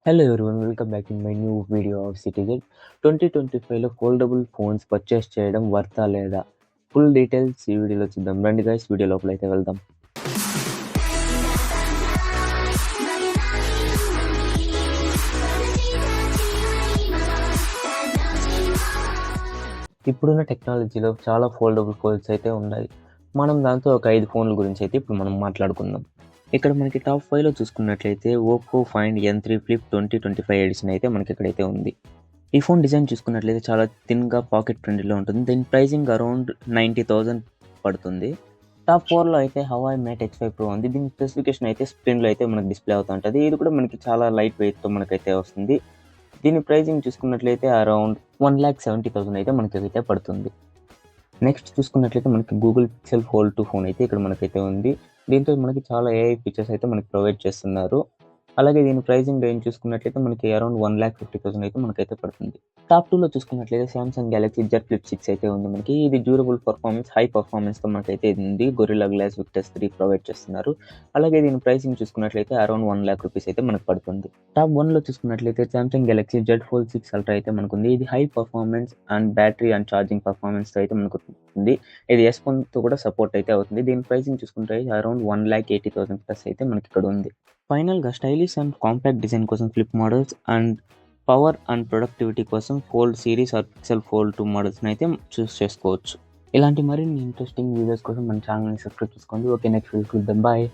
Hello everyone, welcome back in my new video of Citizen. 2025లో foldable phones purchase చేయడం వర్తా లేదా? Full details ఈ వీడియోలో చూద్దాం. రండి గైస్, వీడియో లోపల అయితే వెళ్దాం. ఇప్పుడున్న టెక్నాలజీలో చాలా ఫోల్డబుల్ ఫోన్స్ అయితే ఉన్నాయి. మనం దాంతో ఒక 5 ఫోన్ల గురించి అయితే ఇప్పుడు మనం మాట్లాడుకుందాం. ఇక్కడ మనకి టాప్ 5లో చూసుకున్నట్లయితే Oppo find N3 flip 2025 edition అయితే మనకి ఇక్కడైతే ఉంది. ఈ ఫోన్ డిజైన్ చూసుకున్నట్లయితే చాలా థిన్‌గా పాకెట్ ఫ్రెండ్లీలో ఉంటుంది. దీని ప్రైసింగ్ అరౌండ్ 90,000 పడుతుంది. టాప్ 4లో అయితే హవాయి మేట్ H5 Pro ఉంది. దీని స్పెసిఫికేషన్ అయితే స్క్రీన్‌లో అయితే మనకు డిస్‌ప్లే అవుతా ఉంటది. ఇది కూడా మనకి చాలా లైట్ వెయిట్‌తో మనకైతే వస్తుంది. దీని ప్రైసింగ్ చూసుకున్నట్లయితే అరౌండ్ 1,70,000 అయితే మనకైతే పడుతుంది. నెక్స్ట్ చూసుకున్నట్లయితే మనకి గూగుల్ పిక్సెల్ ఫోల్డ్ 2 ఫోన్ అయితే ఇక్కడ మనకైతే ఉంది. దీంతో మనకి చాలా ఏఐ ఫీచర్స్ అయితే మనకి ప్రొవైడ్ చేస్తున్నారు. అలాగే దీని ప్రైసింగ్ రేంజ్ చూసుకున్నట్లయితే మనకి అరౌండ్ 1,50,000 అయితే మనకైతే పడుతుంది. టాప్ 2లో చూసుకున్నట్లయితే సామ్సంగ్ గెలాక్సీ జెడ్ ఫ్లిప్ 6 అయితే ఉంది మనకి. ఇది డ్యూరబుల్ పర్ఫార్మెన్స్, హై పర్ఫార్మెన్స్తో మనకైతే ఉంది. గొరిల్లా గ్లాస్ విక్టర్స్ 3 ప్రొవైడ్ చేస్తున్నారు. అలాగే దీని ప్రైసింగ్ చూసుకున్నట్లయితే అరౌండ్ 1,00,000 రూపీస్ అయితే మనకు పడుతుంది. టాప్ 1లో చూసుకున్నట్లయితే Samsung Galaxy Z Fold 6 Ultra అయితే మనకుంది. ఇది high performance and battery and charging పర్ఫార్మెన్స్తో అయితే మనకు ఉంది. ఇది S1తో కూడా సపోర్ట్ అయితే అవుతుంది. దీని ప్రైసింగ్ చూసుకుంటే అరౌండ్ 1,80,000 ప్లస్ అయితే మనకి ఇక్కడ ఉంది. ఫైనల్గా స్టైలిష్ అండ్ కాంపాక్ట్ డిజైన్ కోసం flip models and power and productivity కోసం fold series or Pixel Fold 2 మోడల్స్ని అయితే చూస్ చేసుకోవచ్చు. ఇలాంటి మరిన్ని ఇంట్రెస్టింగ్ వీడియోస్ కోసం మన ఛానల్ని సబ్స్క్రైబ్ చేసుకోండి. ఓకే, నెక్స్ట్ వీడియో చూద్దాం. బాయ్.